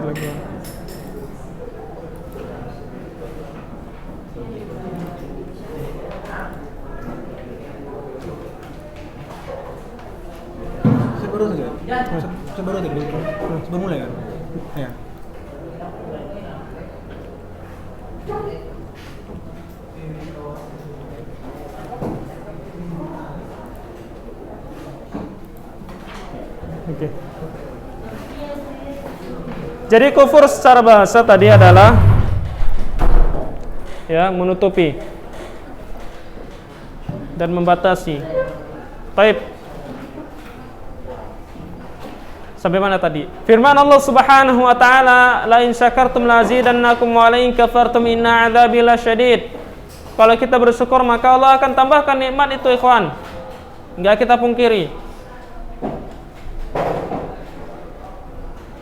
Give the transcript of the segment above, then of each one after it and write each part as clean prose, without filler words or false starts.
lagi. Baru saja, sebelum mulai kan? Ya. Oke. Jadi kufur secara bahasa tadi adalah ya menutupi dan membatasi. Baik. Sampai mana tadi? Firman Allah Subhanahu wa taala, "La in syakartum la azidannakum wa la in kafartum inna 'adzabi lasyadid." Kalau kita bersyukur maka Allah akan tambahkan nikmat itu, ikhwan. Enggak kita pungkiri.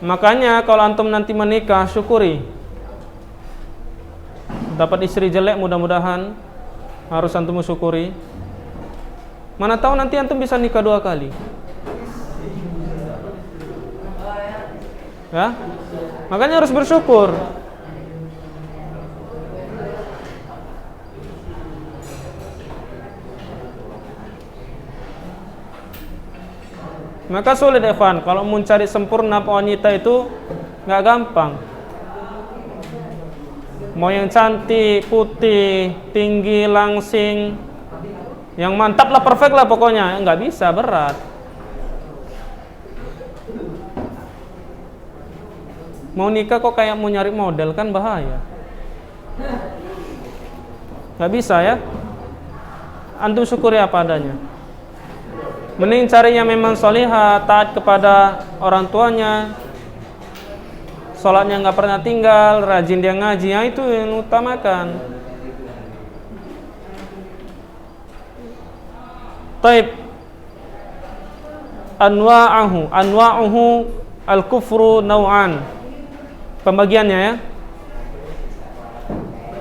Makanya kalau antum nanti menikah, syukuri. Dapat istri jelek mudah-mudahan harus antum syukuri. Mana tahu nanti antum bisa nikah 2 kali. Ya, makanya harus bersyukur. Maka sulit, Evan. Kalau mau cari sempurna wanita itu nggak gampang. Mau yang cantik, putih, tinggi, langsing, yang mantap lah, perfect lah pokoknya, nggak bisa, berat. Mau nikah kok kayak mau nyari model, kan bahaya. Nggak bisa ya. Antum syukuri apa adanya. Mending cari yang memang solihah, taat kepada orang tuanya, sholatnya nggak pernah tinggal, rajin dia ngaji, ya itu yang utamakan. Taib. Anwa'uhu al-kufru naw'an. Pembagiannya ya.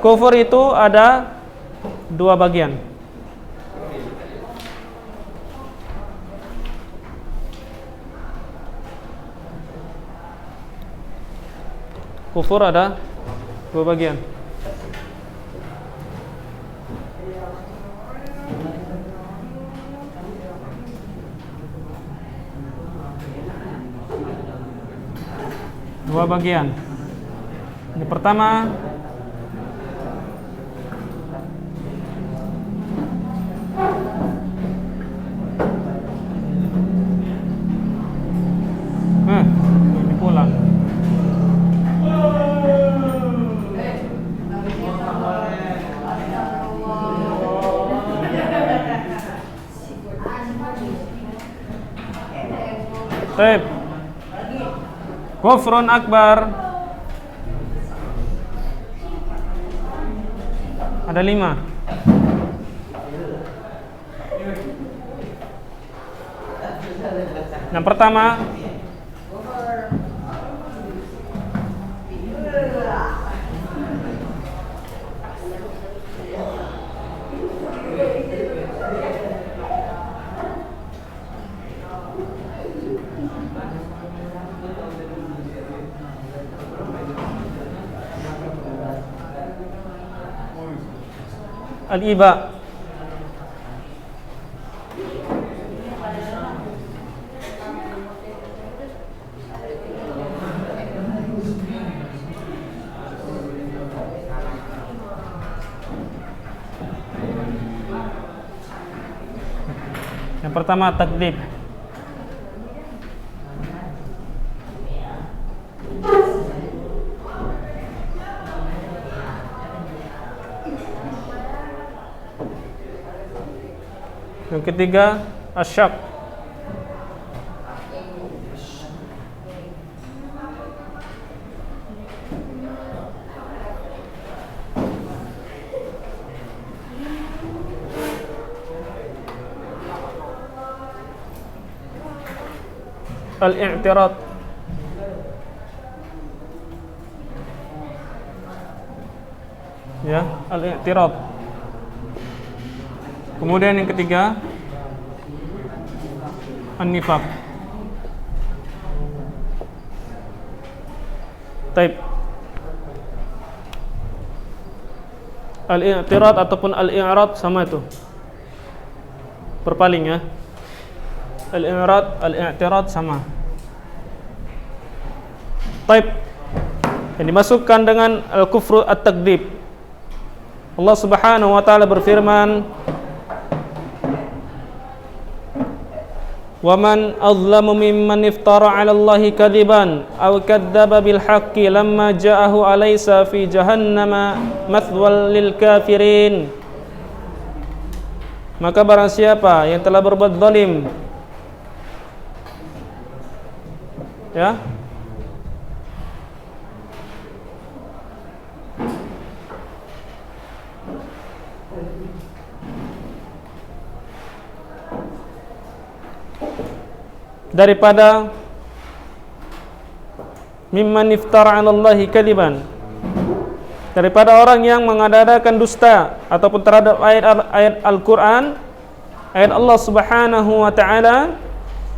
Kufur itu ada 2 bagian. Kufur ada 2 bagian. Dua bagian. Yang pertama, ini pulang. Baik. Kufrun akbar. Ada 5. Yang pertama, al-iba. Yang pertama takdzib. Yang ketiga asyak. Al-i'tirad. Ya, al-i'tirad. Kemudian yang ketiga an-nifaq. Taib. Al-i'tirad ataupun al-i'rad sama itu. Berpaling ya. Al-i'rad, al-i'tirad sama. Taib. Yang dimasukkan dengan al-kufru at-takdzib. Allah Subhanahu wa taala berfirman, "Wa man azlamu mimman iftara 'ala Allahi kadziban aw kadzdzaba bil haqqi lamma ja'ahu alaysa fi jahannama mathwal lil kafirin." Maka barang siapa yang telah berbuat zalim, ya, daripada mimman iftara 'ala Allahi kadziban, daripada orang yang mengada-adakan dusta ataupun terhadap ayat Al-Qur'an, ayat Allah Subhanahu wa taala,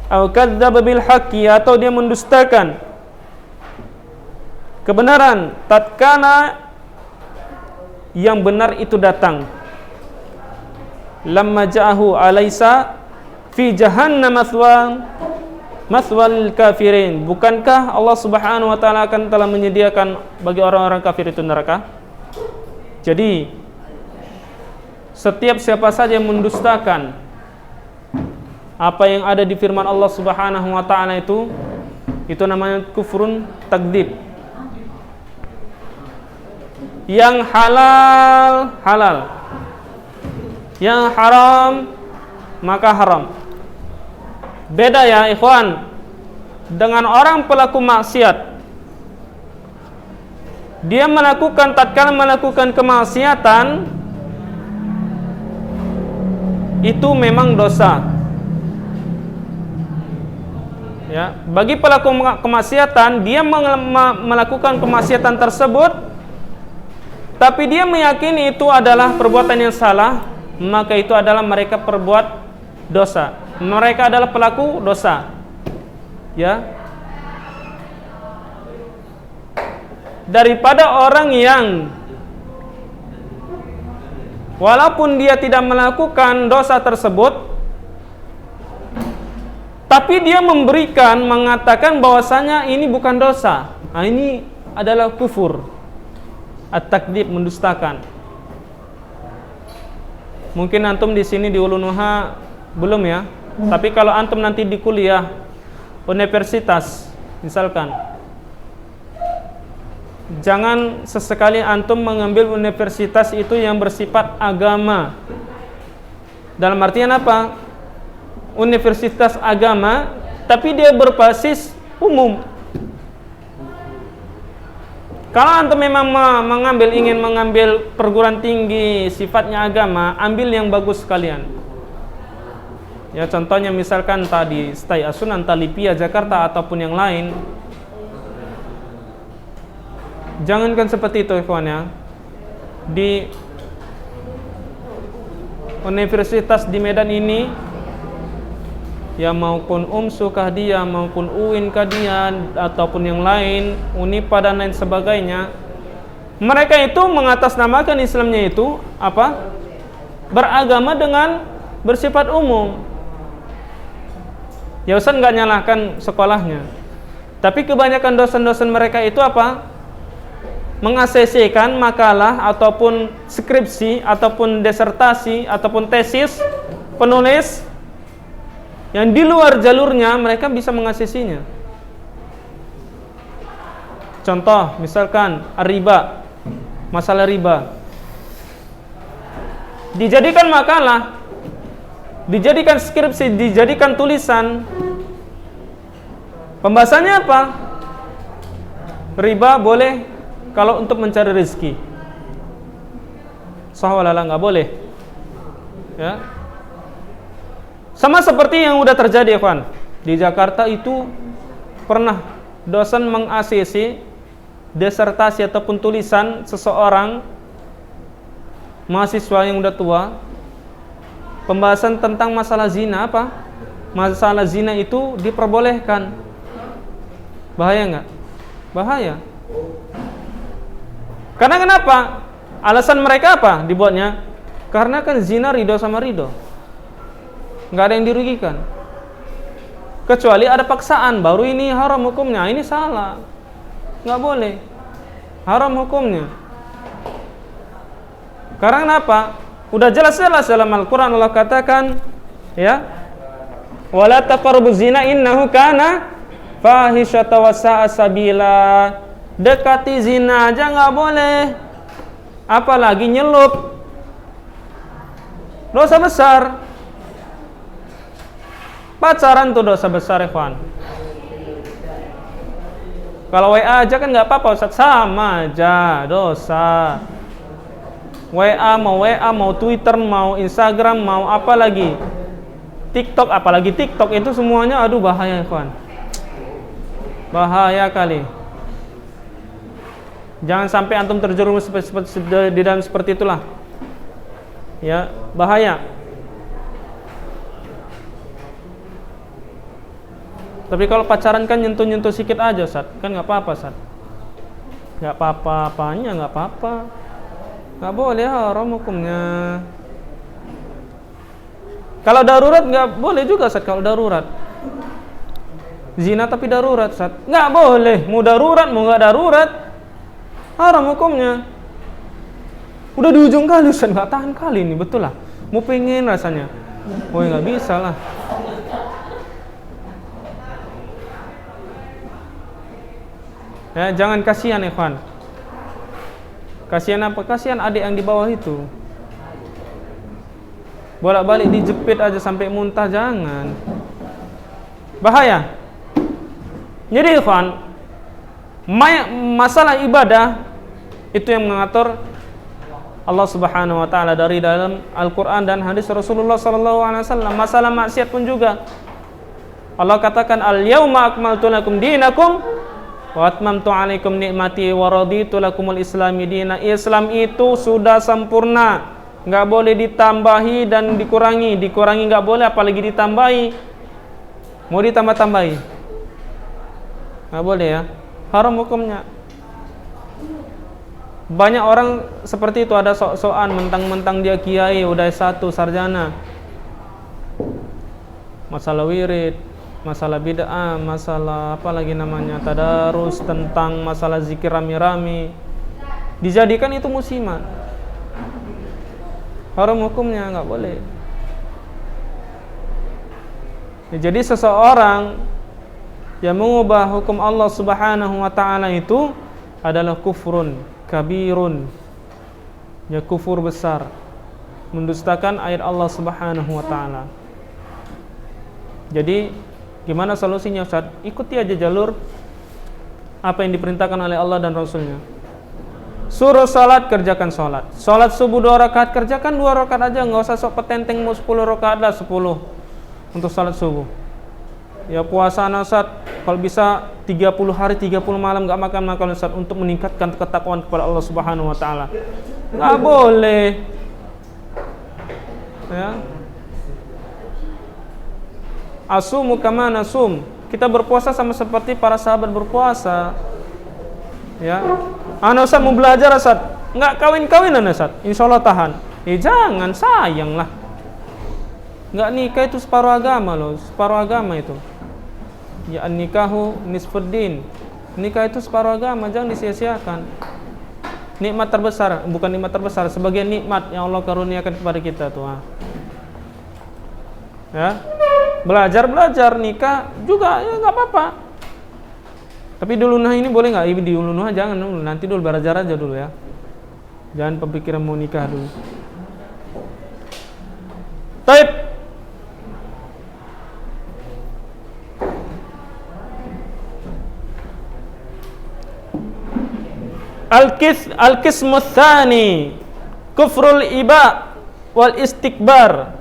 atau kadzdzaba bil haqqi, atau dia mendustakan kebenaran tatkala yang benar itu datang. Lamma ja'ahu alaysa fi jahannam mathwal kafirin. Bukankah Allah Subhanahu wa taala akan telah menyediakan bagi orang-orang kafir itu neraka? Jadi setiap siapa saja yang mendustakan apa yang ada di firman Allah Subhanahu wa taala itu namanya kufrun takdzib. Yang halal halal, yang haram maka haram. Beda ya ikhwan dengan orang pelaku maksiat. Dia melakukan, tatkala melakukan kemaksiatan itu memang dosa. Ya, bagi pelaku kemaksiatan, dia melakukan kemaksiatan tersebut, tapi dia meyakini itu adalah perbuatan yang salah, maka itu adalah mereka perbuat dosa. Mereka adalah pelaku dosa. Ya. Daripada orang yang walaupun dia tidak melakukan dosa tersebut, tapi dia mengatakan bahwasanya ini bukan dosa. Nah, ini adalah kufur. At-takdzib, mendustakan. Mungkin antum di sini di Ulunuha belum ya. Tapi kalau antum nanti di kuliah universitas misalkan, jangan sesekali antum mengambil universitas itu yang bersifat agama. Dalam artian apa? Universitas agama tapi dia berbasis umum. Kalau antum memang ingin mengambil perguruan tinggi sifatnya agama, ambil yang bagus sekalian. Ya, contohnya misalkan tadi Stai Asunan, Talipia, Jakarta ataupun yang lain. Jangankan seperti itu ikhwan ya. Di universitas di Medan ini, ya maupun UMSU kah dia, maupun UIN kah dia, ataupun yang lain, Unipa dan lain sebagainya, mereka itu mengatasnamakan Islamnya itu apa? Beragama dengan bersifat umum. Ya Ustaz nggak nyalahkan sekolahnya, tapi kebanyakan dosen-dosen mereka itu apa? Mengasesikan makalah ataupun skripsi ataupun disertasi ataupun tesis penulis yang di luar jalurnya, mereka bisa mengasesinya. Contoh misalkan riba, masalah riba, dijadikan makalah, dijadikan skripsi, dijadikan tulisan. Pembahasannya apa? Riba boleh kalau untuk mencari rezeki. Sahwalala nggak boleh. Ya. Sama seperti yang udah terjadi, Evan. Di Jakarta itu pernah dosen meng-ACC disertasi ataupun tulisan seseorang mahasiswa yang udah tua, pembahasan tentang masalah zina apa? Masalah zina itu diperbolehkan. Bahaya nggak? Bahaya. Karena kenapa? Alasan mereka apa dibuatnya? Karena kan zina ridho sama ridho, nggak ada yang dirugikan. Kecuali ada paksaan, baru ini haram hukumnya. Ini salah, nggak boleh, haram hukumnya. Karena kenapa? Udah jelas-jelas dalam Al-Quran Allah katakan, ya, wala taqrabuz zina innahu kana fahisyata wa sa'a sabila. Dekati zina aja nggak boleh, apalagi nyelup, dosa besar. Pacaran tuh dosa besar, ikhwan. Kalau WA aja kan nggak apa-apa, Ustaz, sama aja dosa. WA mau Twitter, mau Instagram, mau apa lagi, TikTok, apalagi TikTok itu semuanya, aduh bahaya, ikhwan. Bahaya kali. Jangan sampai antum terjerumus di dalam seperti itulah. Ya, bahaya. Tapi kalau pacaran kan nyentuh-nyentuh sedikit aja, Ustaz. Kan enggak apa-apa, Ustaz. Enggak apa-apa, apanya enggak apa-apa. Enggak boleh, haram hukumnya. Kalau darurat enggak boleh juga, Ustaz, kalau darurat. Zina tapi darurat, Ustaz. Enggak boleh, mau darurat mau enggak darurat, haram hukumnya. Udah di ujung kali, Ustaz, nggak tahan kali ini, betul lah. Mau pengen rasanya, oh nggak bisa lah. Ya, jangan kasihan, ikhwan. Kasihan apa? Kasihan adik yang di bawah itu. Bolak-balik dijepit aja sampai muntah, jangan. Bahaya. Jadi, ikhwan, masalah ibadah itu yang mengatur Allah Subhanahu wa taala dari dalam Al-Qur'an dan hadis Rasulullah sallallahu alaihi wasallam. Masalah maksiat pun juga. Allah katakan, "Al-yauma akmaltu lakum dinakum wa atmamtu 'alaikum ni'mati wa raditu lakumul islami dina." Islam itu sudah sempurna, enggak boleh ditambahi dan dikurangi. Dikurangi enggak boleh, apalagi ditambahi. Mau ditambah-tambahi, enggak boleh ya. Haram hukumnya. Banyak orang seperti itu, ada sok-sokan mentang-mentang dia kiai, udah S1, sarjana. Masalah wirid, masalah bid'ah, masalah apa lagi namanya, tadarus, tentang masalah zikir rame-rame. Dijadikan itu musiman. Haram hukumnya, enggak boleh. Ya, jadi seseorang yang mengubah hukum Allah Subhanahu wa taala itu adalah kufrun kabirun. Ya, kufur besar, mendustakan ayat Allah Subhanahu wa taala. Jadi gimana solusinya, Ustaz? Ikuti aja jalur apa yang diperintahkan oleh Allah dan Rasulnya. Suruh salat, kerjakan salat. Salat subuh 2 rakaat, kerjakan 2 rakaat aja, enggak usah sok petenteng mau 10 rakaat lah, 10 untuk salat subuh. Ya, puasa Ustaz, kalau bisa 30 hari 30 malam enggak makan Ustaz, untuk meningkatkan ketakwaan kepada Allah Subhanahu wa taala. Enggak boleh. Ya. Asumu kama nasum. Kita berpuasa sama seperti para sahabat berpuasa. Ya. Ustaz mau belajar, Ustaz. Enggak kawin-kawinan, Ustaz. Insyaallah tahan. Jangan, sayang lah. Enggak nikah itu separuh agama loh, separuh agama itu. Ya, nikahu nisfuddin. Nikah itu separuh agama, jangan disia-siakan. Nikmat terbesar, bukan nikmat terbesar, sebagian nikmat yang Allah karuniakan kepada kita tuh. Ya. Belajar nikah juga ya enggak apa-apa. Tapi dulu ini boleh enggak? Di dulu jangan dulu, nanti dulu belajar aja dulu ya. Jangan pemikiran mau nikah dulu. Taib. Al-qismu tsani kufrul iba wal istikbar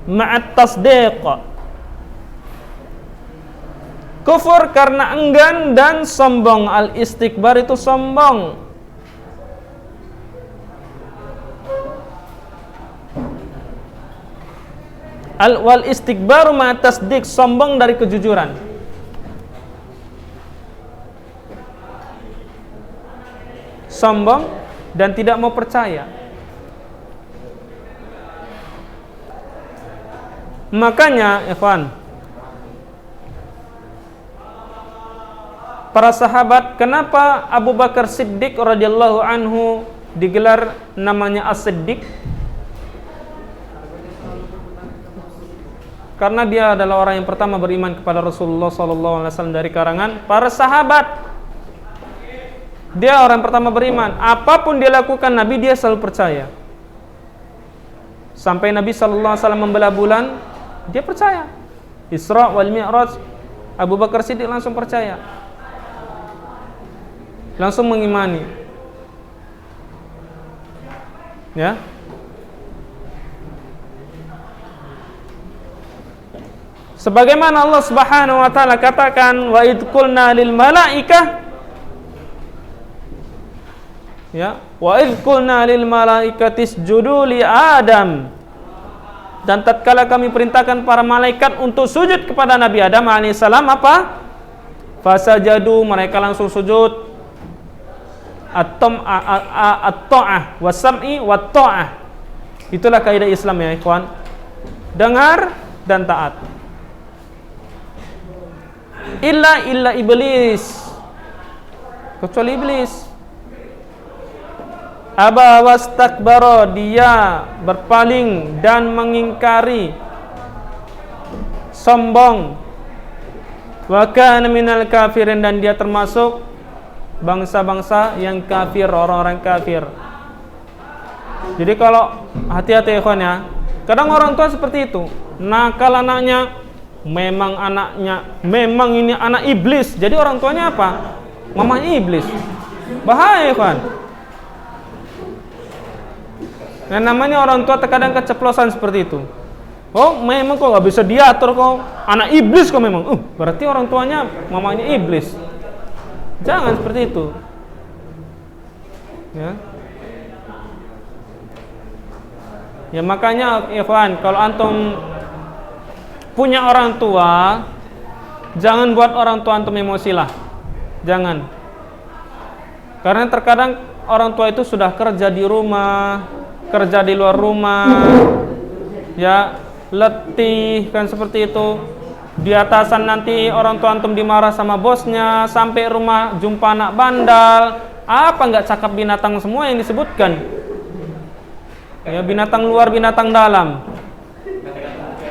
ma'at tasdiq. Kufur karena enggan dan sombong. Al-istikbar itu sombong. Wal istikbaru ma'at tasdiq, sombong dari kejujuran. sombong dan tidak mau percaya. Makanya, ikhwan, para sahabat, kenapa Abu Bakar Siddiq radhiyallahu anhu digelar namanya As-Siddiq? Karena dia adalah orang yang pertama beriman kepada Rasulullah SAW dari karangan para sahabat. Dia orang pertama beriman. Apapun dia lakukan, Nabi dia selalu percaya. Sampai Nabi SAW membelah bulan, dia percaya. Isra wal Mi'raj, Abu Bakar Siddiq langsung percaya, langsung mengimani. Ya. Sebagaimana Allah Subhanahu wa taala katakan, wa id qulna lil malaikah, ya, wa id qulna lil malaikati isjudu li Adam. Dan tatkala kami perintahkan para malaikat untuk sujud kepada Nabi Adam alaihissalam, apa? Fasajadu, mereka langsung sujud. At-ta'ah was-sam'i wat-ta'ah. Itulah kaidah Islam ya, ikhwan. Dengar dan taat. Illa iblis, kecuali iblis. Aba wastakbara, dia berpaling dan mengingkari, sombong. Wa kana minal kafirin, dan dia termasuk bangsa-bangsa yang kafir, orang-orang kafir. Jadi kalau hati-hati ikhwan ya, kadang orang tua seperti itu, nakal anaknya, memang ini anak iblis. Jadi orang tuanya apa? Mamanya iblis. Bahaya ikhwan. Nah, namanya orang tua terkadang keceplosan seperti itu. Oh, memang kok gak bisa diatur kok, anak iblis kok memang. Berarti orang tuanya mamanya iblis. Jangan seperti itu. Ya. Ya makanya ikhwan, kalau antum punya orang tua, jangan buat orang tua antum emosi lah. Jangan. Karena terkadang orang tua itu sudah kerja di rumah, kerja di luar rumah, ya, letih kan seperti itu. Di atasan nanti orang tua antum dimarah sama bosnya, sampai rumah jumpa anak bandal, apa nggak cakap binatang semua yang disebutkan, ya, binatang luar, binatang dalam.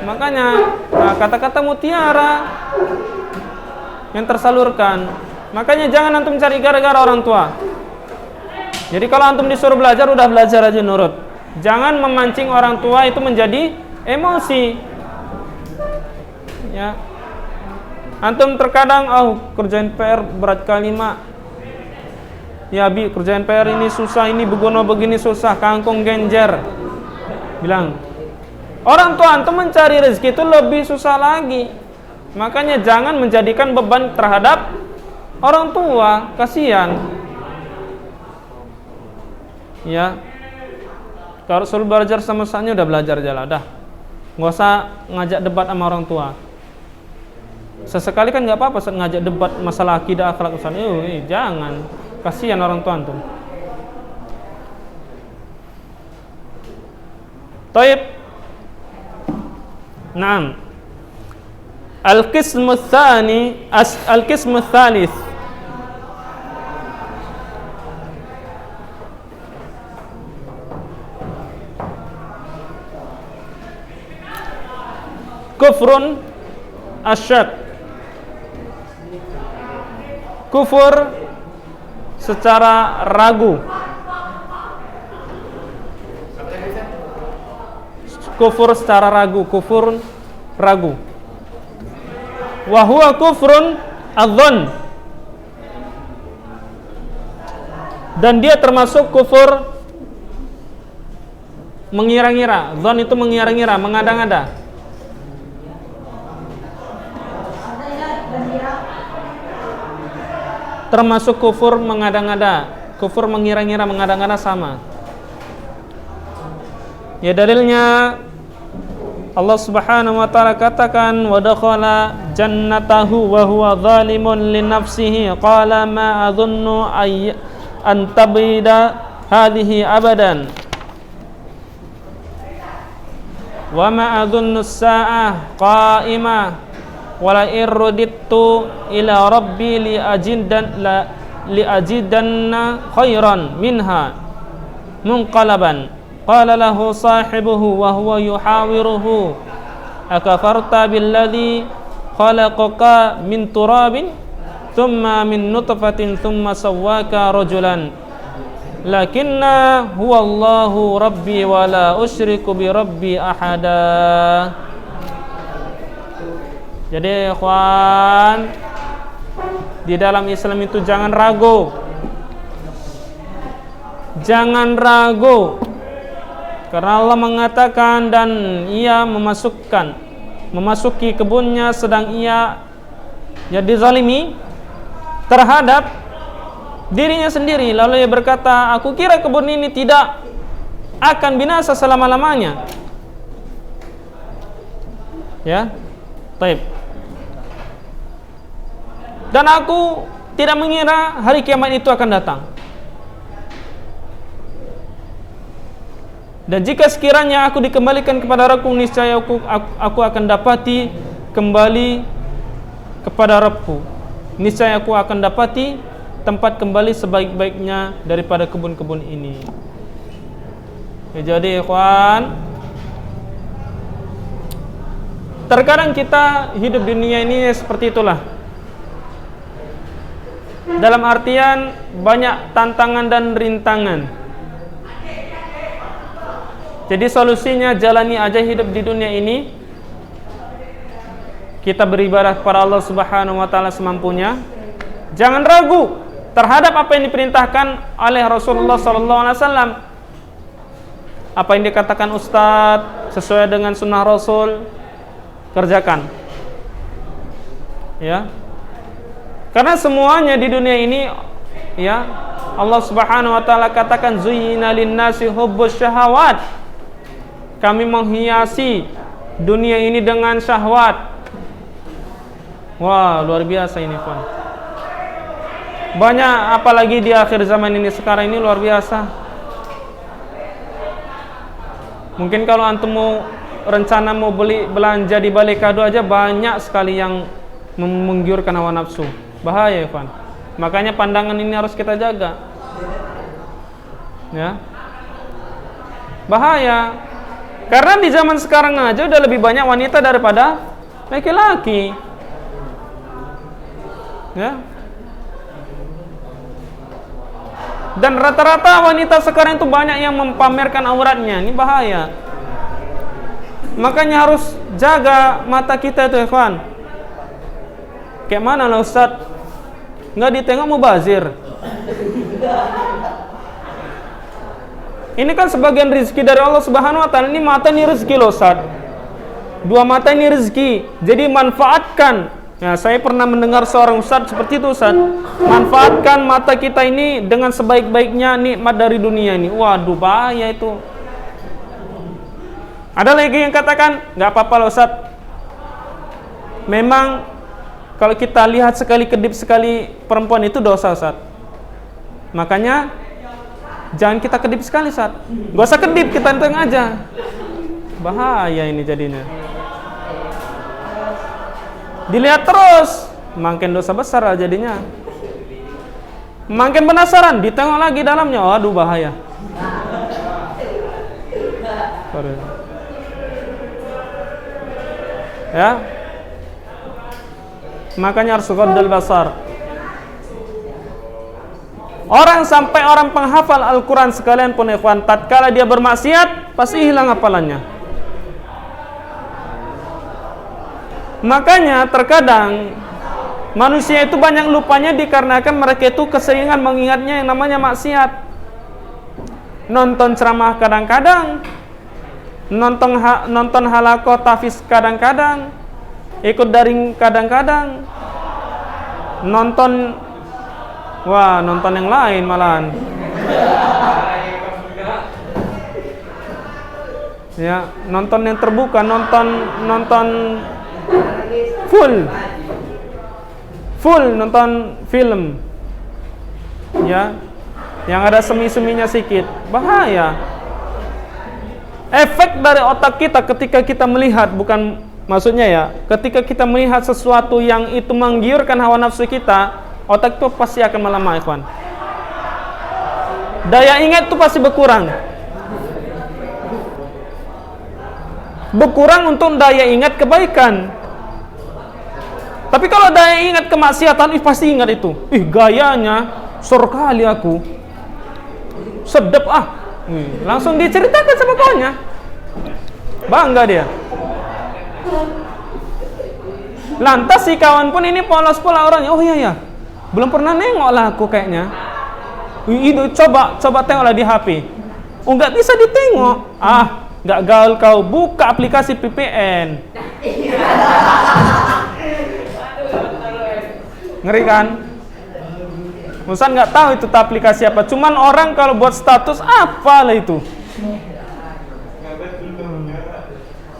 Makanya kata-kata mutiara yang tersalurkan. Makanya jangan antum cari gara-gara orang tua. Jadi kalau antum disuruh belajar, udah belajar aja nurut. Jangan memancing orang tua itu menjadi emosi. Ya. Antum terkadang kerjain PR berat kali, Mak. Ya, Bi, kerjain PR ini susah, ini begono begini susah, kangkung genjer. Bilang. Orang tua antum mencari rezeki itu lebih susah lagi. Makanya jangan menjadikan beban terhadap orang tua, kasihan. Ya. Kalau suruh belajar sama usahanya udah belajar aja lah, dah. Nggak usah ngajak debat sama orang tua. Sesekali kan nggak apa-apa ngajak debat masalah akidah, akhlak, usaha. Jangan, kasihan orang tua antum. Taib. Naam. Al-qismu tsani, al-qismu tsalits. Kufrun asyak. Kufur secara ragu. Kufur secara ragu, kufur ragu. Wa huwa kufrun adzan. Dan dia termasuk kufur mengira-ngira. Dzan itu mengira-ngira, mengada-ngada. Termasuk kufur mengada-ngada, kufur mengira-ngira, mengada-ngada sama. Ya dalilnya Allah Subhanahu wa taala katakan, wa dakhala jannatahu wa huwa zalimun li nafsihi qala ma adhunnu an tabida hadhihi abadan wa ma adunnu as-sa'ah qa'imah wa la irudittu ila rabbi li ajidanna khairan minha munqalaban qala lahu sahibuhu wa huwa yuhawiruhu akafarta billadhi khalaqaka min turabin thumma min nutfatin thumma sawwaka rajulan lakinna huwa Allahu rabbi wa la usyriku bi rabbi ahada. Jadi ikhwan, di dalam Islam itu jangan ragu. Jangan ragu. Karena Allah mengatakan dan ia memasuki kebunnya sedang ia jadi zalimi terhadap dirinya sendiri. Lalu ia berkata, aku kira kebun ini tidak akan binasa selama-lamanya. Ya, taib. Dan aku tidak mengira hari kiamat itu akan datang. Dan jika sekiranya aku dikembalikan kepada Rabbku, niscaya aku akan dapati kembali kepada Rabbku. Niscaya aku akan dapati tempat kembali sebaik-baiknya daripada kebun-kebun ini. Ya, jadi ikhwan, terkadang kita hidup di dunia ini seperti itulah. Dalam artian banyak tantangan dan rintangan. Jadi solusinya jalani aja hidup di dunia ini. Kita beribadah kepada Allah Subhanahu wa taala semampunya. Jangan ragu terhadap apa yang diperintahkan oleh Rasulullah sallallahu alaihi wasallam. Apa yang dikatakan ustaz sesuai dengan sunnah Rasul, kerjakan. Ya. Karena semuanya di dunia ini, ya, Allah Subhanahu wa taala katakan zuyyina lin-nasi hubbus syahawat. Kami menghiasi dunia ini dengan syahwat. Wah, luar biasa ini, Pak. Banyak, apalagi di akhir zaman ini sekarang ini luar biasa. Mungkin kalau antum mau rencana mau belanja di balik kado aja banyak sekali yang menggiurkan hawa nafsu. Bahaya, Pak. Makanya pandangan ini harus kita jaga. Ya. Bahaya. Karena di zaman sekarang aja udah lebih banyak wanita daripada laki-laki. Ya. Dan rata-rata wanita sekarang itu banyak yang mempamerkan auratnya. Ini bahaya. Makanya harus jaga mata kita itu, ikhwan. Kayak mana lah Ustaz? Nggak ditengok mubazir. Ini kan sebagian rezeki dari Allah Subhanahu wa taala. Ini mata ini rezeki loh, Ustaz. Dua mata ini rezeki. Jadi manfaatkan. Ya, saya pernah mendengar seorang ustaz seperti itu, Ustaz. Manfaatkan mata kita ini dengan sebaik-baiknya nikmat dari dunia ini. Waduh, bahaya itu. Ada lagi yang katakan, enggak apa-apa loh, Ustaz. Memang kalau kita lihat sekali kedip sekali perempuan itu dosa, Ustaz. Makanya jangan kita kedip sekali, Ustaz. Gak usah kedip, kita tengah aja. Bahaya ini jadinya. Dilihat terus, makin dosa besar lah jadinya. Makin penasaran, ditengok lagi dalamnya. Waduh, bahaya. Ya. Makanya harus ghaddul basar. Orang penghafal Al-Quran sekalian pun, ikhwan, tatkala dia bermaksiat pasti hilang hafalannya. Makanya terkadang manusia itu banyak lupanya dikarenakan mereka itu keseringan mengingatnya yang namanya maksiat. Nonton ceramah kadang-kadang, nonton halaqah tahfiz kadang-kadang, ikut daring kadang-kadang, nonton yang lain malahan. Ya, nonton yang terbuka, nonton full nonton film. Ya. yang ada semi-seminya sedikit, bahaya. Efek dari otak kita ketika kita melihat, bukan maksudnya ya, ketika kita melihat sesuatu yang itu menggiurkan hawa nafsu kita, otak itu pasti akan melemah, ikhwan. Daya ingat itu pasti berkurang. Berkurang untuk daya ingat kebaikan. Tapi kalau daya ingat kemaksiatan, pasti ingat itu. Gayanya sur kali aku. Sedep langsung diceritakan sama kawannya. Bangga dia. Lantas si kawan pun ini polos pula orangnya. Oh iya, belum pernah nengok lah aku kayaknya. Itu coba tengoklah di HP. Oh, nggak bisa ditengok. Nggak gaul kau, buka aplikasi VPN. Ngeri kan? Musan nggak tahu itu aplikasi apa. Cuman orang kalau buat status apalah itu.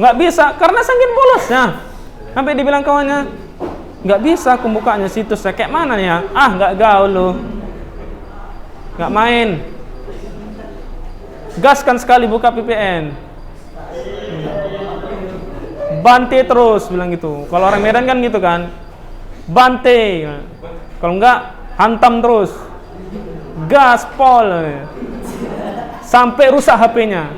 Nggak bisa karena saking polosnya. Sampai dibilang kawannya, nggak bisa aku bukanya situsnya kayak mana ya? Nggak gaul loh. Nggak main. Gaskan sekali buka VPN. Bante terus bilang gitu. Kalau orang Medan kan gitu kan. Bante. Kalau enggak hantam terus. Gaspol. Sampai rusak HP-nya.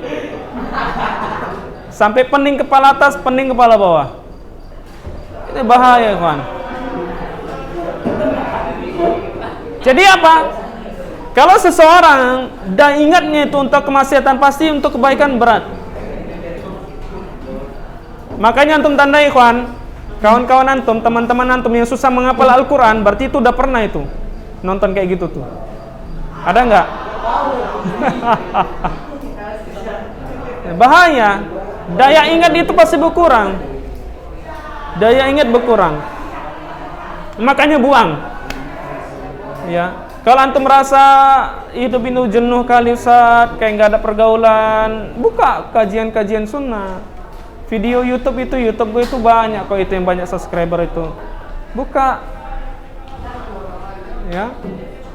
Sampai pening kepala atas, pening kepala bawah. Ini bahaya, kawan. Jadi apa? Kalau seseorang dan ingatnya itu untuk kemaksiatan, pasti untuk kebaikan berat. Makanya antum tandai, kawan, kawan-kawan antum, teman-teman antum yang susah menghafal Al-Quran, berarti itu udah pernah itu nonton kayak gitu tuh. Ada nggak? Bahaya. Daya ingat itu pasti berkurang. Daya ingat berkurang. Makanya buang. Ya. Kalau antum merasa hidup ini jenuh kali Ustaz, kayak nggak ada pergaulan, buka kajian-kajian sunnah. Video YouTube gue itu banyak kok, itu yang banyak subscriber itu. Buka. Ya.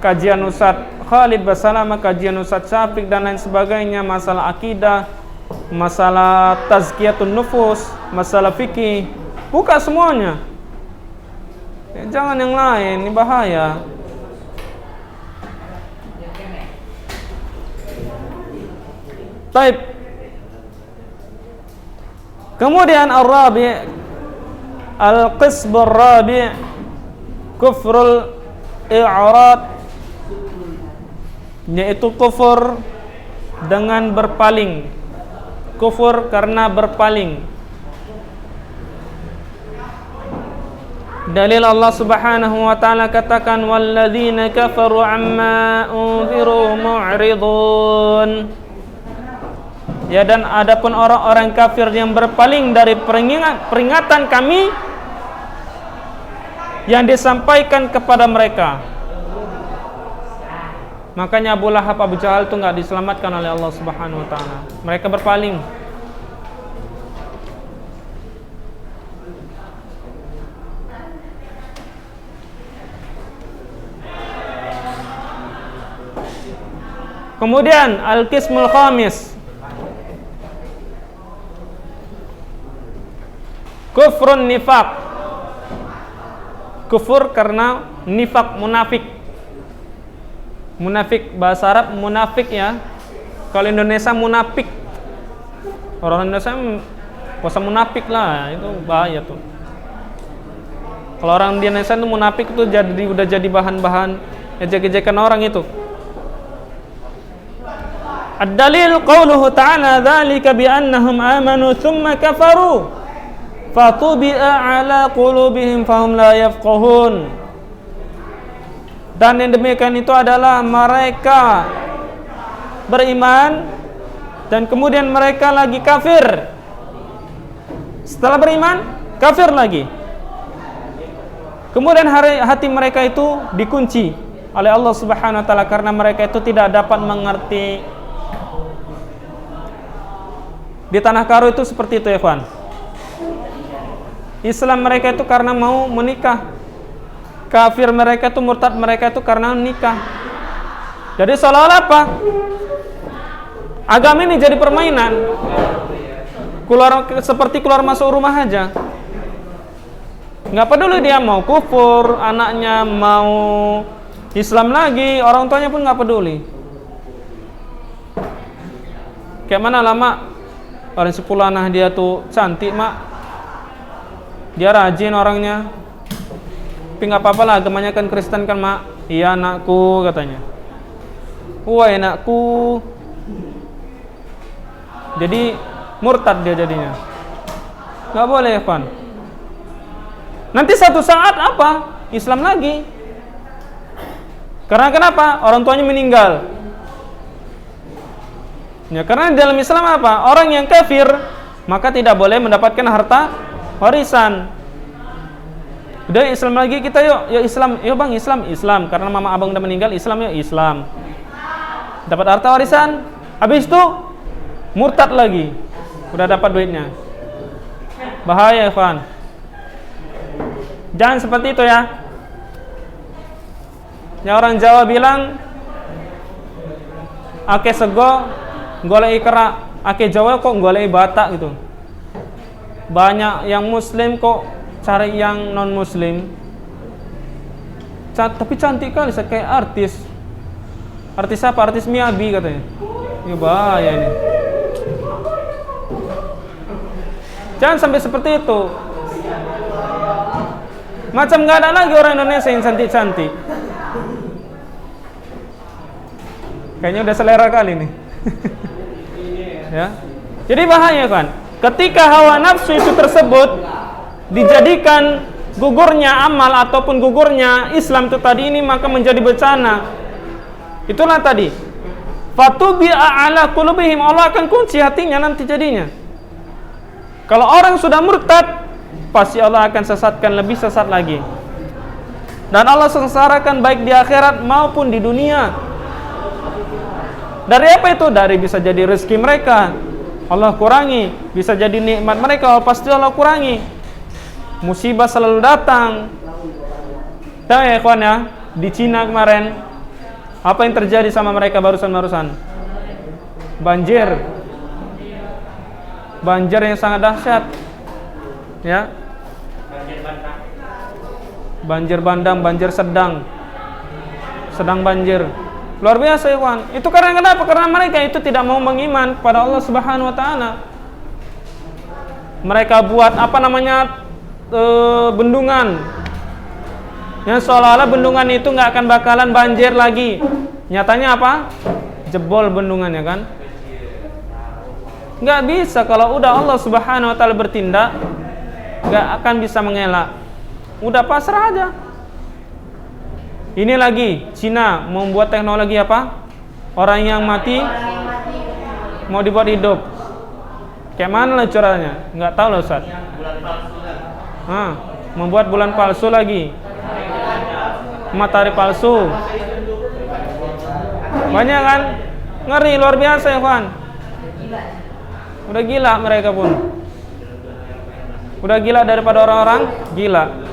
Kajian Ustaz Khalid Basalamah, kajian Ustaz Syafiq dan lain sebagainya, masalah akidah, masalah tazkiyatun nufus, masalah fikih. Buka semuanya. Ya, jangan yang lain, ini bahaya. Taib. Kemudian al-rabi' al-qisbur rabi' kufrul i'rad, yaitu kufur dengan berpaling. Kufur karena berpaling. Dalil Allah Subhanahu wa taala katakan walladzina kafaru amma unziru mu'ridun. Ya, dan adapun orang-orang kafir yang berpaling dari peringatan kami yang disampaikan kepada mereka. Makanya Abu Lahab, Abu Jahal itu enggak diselamatkan oleh Allah Subhanahu wa taala. Mereka berpaling. Kemudian al-qismul khamis, kufrun nifaq. Kufur karena nifaq, munafik. Munafik bahasa Arab munafik ya. Kalau Indonesia munafik. Orang Indonesia puasa munafik lah, itu bahaya tuh. Kalau orang di Indonesia itu munafik itu udah jadi bahan-bahan ejek-ejekan orang itu. Ad-dalil qauluhu ta'ala dzalika bi annahum amanu tsumma kafaru fatubi'a ala qulubihim fahum la yafqahun. Dan yang demikian itu adalah mereka beriman dan kemudian mereka lagi kafir. Setelah beriman, kafir lagi. Kemudian hati mereka itu dikunci oleh Allah Subhanahu wa taala karena mereka itu tidak dapat mengerti. Di tanah Karo itu seperti itu ya, Fan. Islam mereka itu karena mau menikah. Kafir mereka itu, murtad mereka itu karena nikah. Jadi seolah-olah apa? Agama ini jadi permainan. Seperti keluar masuk rumah aja. Nggak peduli dia mau kufur, anaknya mau Islam lagi, orang tuanya pun nggak peduli. Kayak mana lama orang sepulanah dia tuh cantik mak, dia rajin orangnya, tapi nggak apa-apa lah, agamanya kan Kristen kan mak. Iya anakku katanya. Wah anakku. Jadi murtad dia jadinya. Nggak boleh ya Pan. Nanti satu saat apa? Islam lagi. Karena kenapa? Orang tuanya meninggal. Ya, karena di dalam Islam apa? Orang yang kafir maka tidak boleh mendapatkan harta warisan. Udah Islam lagi kita yuk, Islam, yuk bang Islam. Karena mama abang udah meninggal, Islam yuk Islam. Dapat harta warisan, habis itu murtad lagi. Udah dapat duitnya. Bahaya, Ikhwan. Jangan seperti itu ya. Yang orang Jawa bilang ake sego golek kerak, ake Jawa kok golek batak gitu. Banyak yang muslim kok cari yang non muslim. Tapi cantik kali kayak artis. Artis apa? Artis Miyabi katanya. Ya bahaya ini. Jangan sampai seperti itu. Macam nggak ada lagi orang Indonesia yang cantik-cantik. Kayaknya udah selera kali nih. Ya. Jadi bahaya kan. Ketika hawa nafsu itu tersebut dijadikan gugurnya amal ataupun gugurnya Islam itu tadi ini, maka menjadi bencana. Itulah tadi. Fatubi'a ala qulubihim, Allah akan kunci hatinya nanti jadinya. Kalau orang sudah murtad, pasti Allah akan sesatkan lebih sesat lagi. Dan Allah sengsarakan baik di akhirat maupun di dunia. Dari apa itu? Dari bisa jadi rezeki mereka Allah kurangi, bisa jadi nikmat mereka pasti Allah kurangi. Musibah selalu datang. Tahu ya ikhwan ya, di Cina kemarin apa yang terjadi sama mereka barusan? Banjir yang sangat dahsyat. Ya. Banjir bandang, banjir sedang banjir. Luar biasa ikhwan. Itu karena kenapa? Karena mereka itu tidak mau mengiman kepada Allah Subhanahu wa taala. Mereka buat bendungan. Yang seolah-olah bendungan itu nggak akan bakalan banjir lagi. Nyatanya apa? Jebol bendungannya kan? Nggak bisa, kalau udah Allah Subhanahu wa taala bertindak, nggak akan bisa mengelak. Udah pasrah aja. Ini lagi Cina membuat teknologi apa? Orang yang mati mau dibuat hidup. Kayak mana lah caranya? Nggak tahu lah Ustaz. Membuat bulan palsu lagi, matahari palsu. Banyak kan? Ngeri luar biasa ya kawan. Udah gila mereka pun. Udah gila daripada orang-orang gila.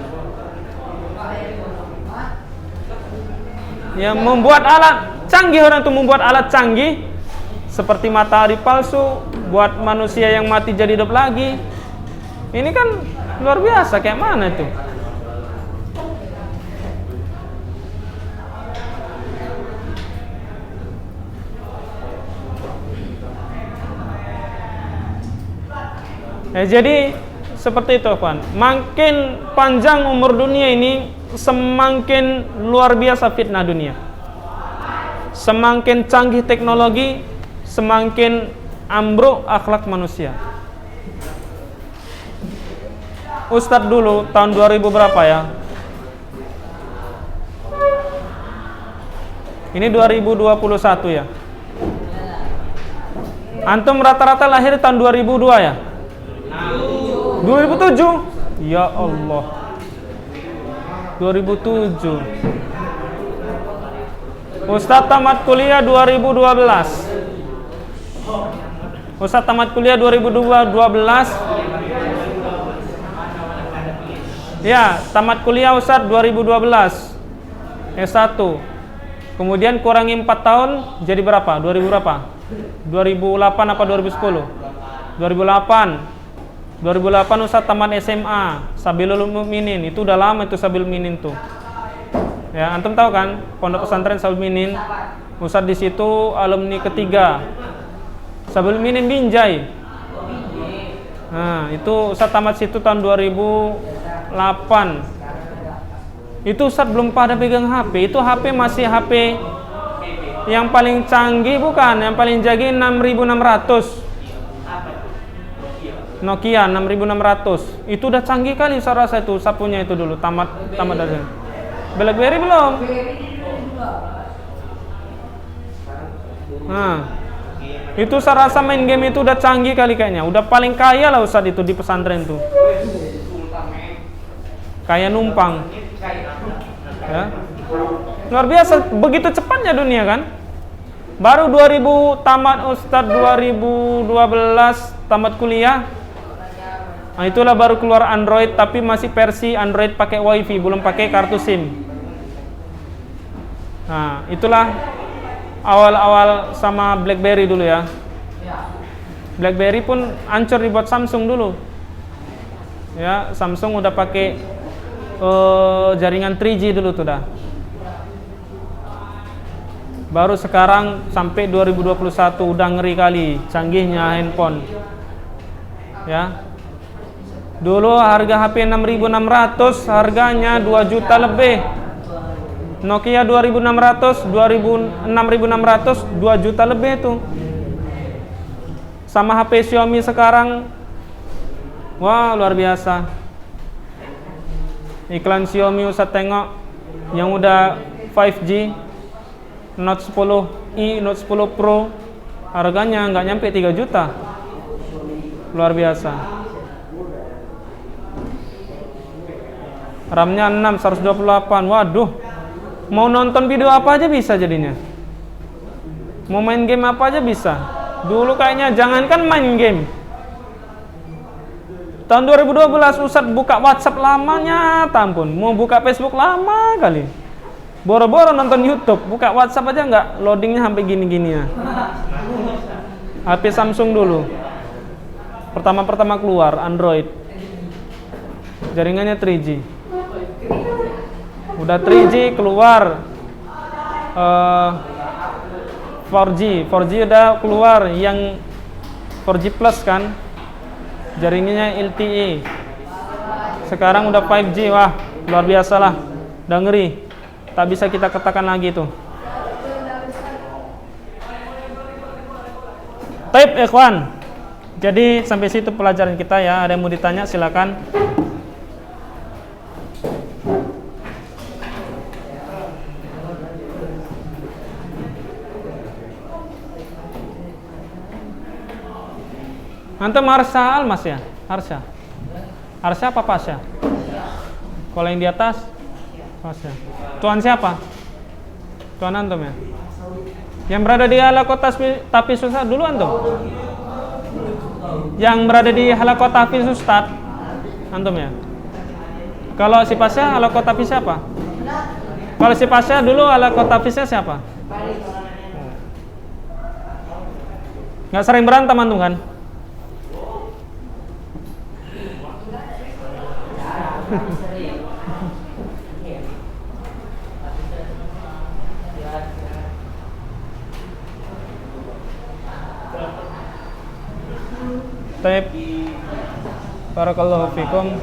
Ya membuat alat canggih, orang itu membuat alat canggih seperti matahari palsu buat manusia yang mati jadi hidup lagi. Ini kan luar biasa, kayak mana itu? Jadi seperti itu kawan. Makin panjang umur dunia ini, semakin luar biasa fitnah dunia. Semakin canggih teknologi, semakin ambruk akhlak manusia. Ustadz dulu tahun 2000 berapa ya? Ini 2021 ya. Antum rata-rata lahir tahun 2002 ya? 2007? Ya Allah. 2007. Ustadz tamat kuliah 2012. Ustadz tamat kuliah 2012. Ya, tamat kuliah Ustadz 2012. S1. Kemudian kurangi 4 tahun jadi berapa? 2000 berapa? 2008 apa 2010? 2008. 2008 Ustaz tamat SMA, Sabilul Mukminin. Itu udah lama itu Sabilul Mukminin tuh. Ya, antum tahu kan? Pondok pesantren Sabilul Mukminin. Ustaz di situ alumni ketiga. Sabilul Mukminin Binjai. Nah, itu Ustaz tamat situ tahun 2008. Itu Ustaz belum pada pegang HP. Itu HP masih HP yang paling canggih bukan? Yang paling canggih 6600. Nokia 6600. Itu udah canggih kali saya rasa itu. Saya punya itu dulu tamat dari. BlackBerry belum. Nah, itu saya rasa main game itu udah canggih kali kayaknya. Udah paling kaya lah Ustaz itu di pesantren tuh. Kaya numpang. Ya. Luar biasa, begitu cepatnya dunia kan. Baru 2000 tamat Ustaz, 2012 tamat kuliah. Nah, itulah baru keluar Android, tapi masih versi Android pakai WiFi, belum pakai kartu SIM. Nah, itulah awal-awal sama BlackBerry dulu ya. BlackBerry pun hancur dibuat Samsung dulu. Ya, Samsung udah pakai jaringan 3G dulu tuh dah. Baru sekarang sampai 2021 udah ngeri kali canggihnya handphone. Ya. Dulu harga HP 6600, harganya 2 juta lebih. Nokia 2600, 6600, 2 juta lebih tuh. Sama HP Xiaomi sekarang, wah luar biasa. Iklan Xiaomi Ustaz tengok yang udah 5G, Note 10i, Note 10 Pro, harganya nggak nyampe 3 juta. Luar biasa. RAM-nya 6, 128. Waduh. Mau nonton video apa aja bisa jadinya. Mau main game apa aja bisa. Dulu kayaknya jangankan main game. Tahun 2012 Ustaz buka WhatsApp lamanya, tampun. Mau buka Facebook lama kali. Boro-boro nonton YouTube, buka WhatsApp aja nggak, loadingnya sampai gini-gini ya. HP Samsung dulu. Pertama-pertama keluar Android. Jaringannya 3G. Udah 3G keluar 4G udah keluar, yang 4G plus kan, jaringannya LTE. Sekarang udah 5G, wah luar biasa lah, udah ngeri, tak bisa kita katakan lagi tuh. Taib ikhwan, jadi sampai situ pelajaran kita ya. Ada yang mau ditanya silakan. Antum Harsha Almas ya? Harsha apa Pasha? Kalau yang di atas Pasha. Tuan siapa? Tuan antum ya? Yang berada di halaqah tapi Ustaz dulu antum? Yang berada di halaqah tapi Ustaz antum ya? Kalau si Pasha halaqah tapi siapa? Kalau si Pasha dulu halaqah tapi siapa? Nggak sering berantem antum kan? Taib. Barakallahu fikum.